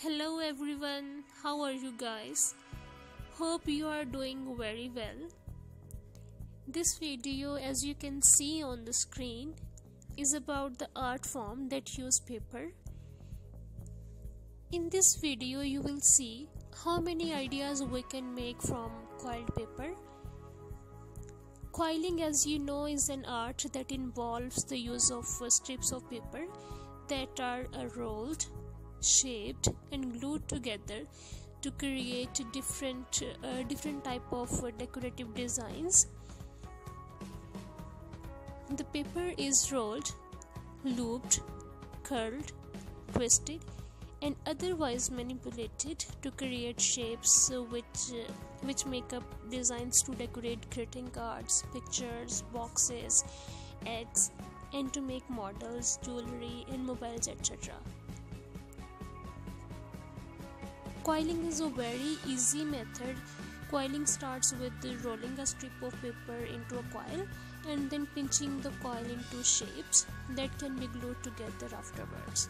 Hello everyone, how are you guys? Hope you are doing very well. This video, as you can see on the screen, is about the art form that use paper. In this video you will see how many ideas we can make from quilled paper. Quilling, as you know, is an art that involves the use of strips of paper that are rolled, shaped and glued together to create different type of decorative designs. The paper is rolled, looped, curled, twisted and otherwise manipulated to create shapes which make up designs to decorate greeting cards, pictures, boxes, eggs, and to make models, jewelry and mobiles, etc. Quilling is a very easy method. Quilling starts with rolling a strip of paper into a coil and then pinching the coil into shapes that can be glued together afterwards.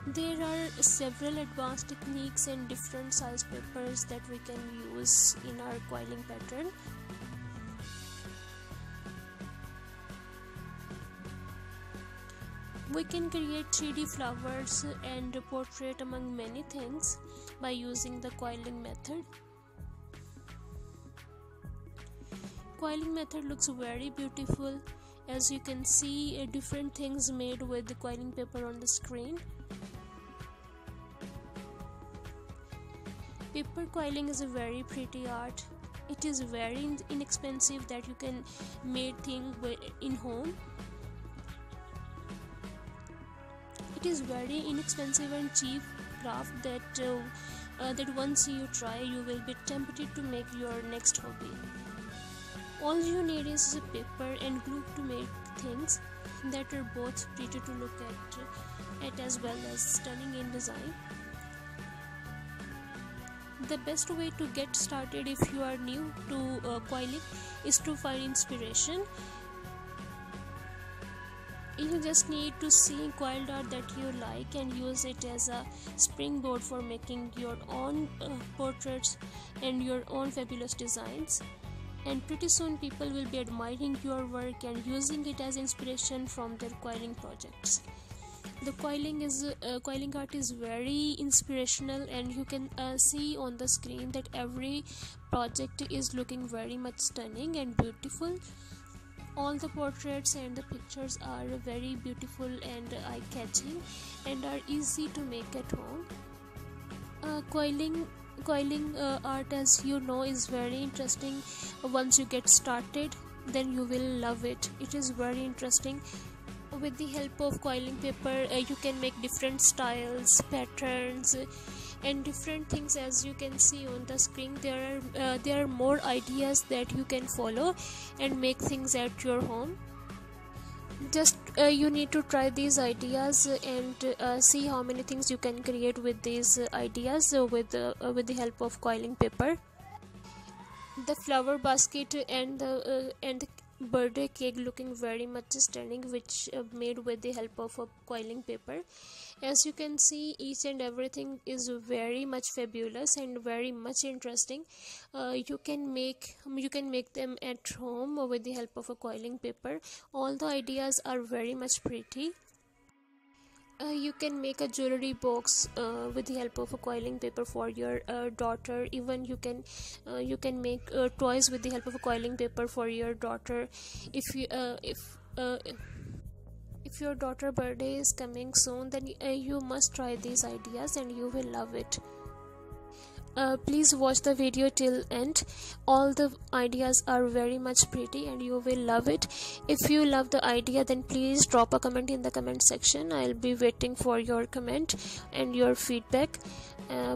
There are several advanced techniques and different size papers that we can use in our quilling pattern. We can create 3D flowers and portrait among many things by using the quilling method. Quilling method looks very beautiful. As you can see, different things made with the quilling paper on the screen. Paper quilling is a very pretty art. It is very inexpensive that you can make things in home. It is very inexpensive and cheap craft that once you try you will be tempted to make your next hobby. All you need is paper and glue to make things that are both pretty to look at as well as stunning in design. The best way to get started if you are new to quilling is to find inspiration. You just need to see quilled art that you like and use it as a springboard for making your own portraits and your own fabulous designs. And pretty soon people will be admiring your work and using it as inspiration from their quilling projects. The quilling art is very inspirational, and you can see on the screen that every project is looking very much stunning and beautiful. All the portraits and the pictures are very beautiful and eye-catching and are easy to make at home. Quilling art, as you know, is very interesting. Once you get started, then you will love it. It is very interesting. With the help of quilling paper, you can make different styles, patterns and different things. As you can see on the screen, there are more ideas that you can follow and make things at your home. Just you need to try these ideas and see how many things you can create with these ideas with the help of quilling paper. The flower basket and the birthday cake looking very much stunning, which made with the help of a quilling paper. As you can see, each and everything is very much fabulous and very much interesting. You can make them at home with the help of a quilling paper. All the ideas are very much pretty. You can make a jewelry box with the help of a quilling paper for your daughter. Even you can make toys with the help of a quilling paper for your daughter. If your daughter's birthday is coming soon, then you must try these ideas and you will love it. Please watch the video till end. All the ideas are very much pretty and you will love it. If you love the idea, then please drop a comment in the comment section. I'll be waiting for your comment and your feedback.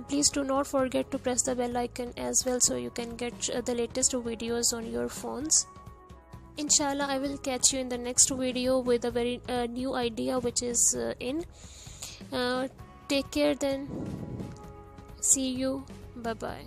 Please do not forget to press the bell icon as well, so you can get the latest videos on your phones. Inshallah, I will catch you in the next video with a very new idea which is in. Take care then. See you. Bye bye.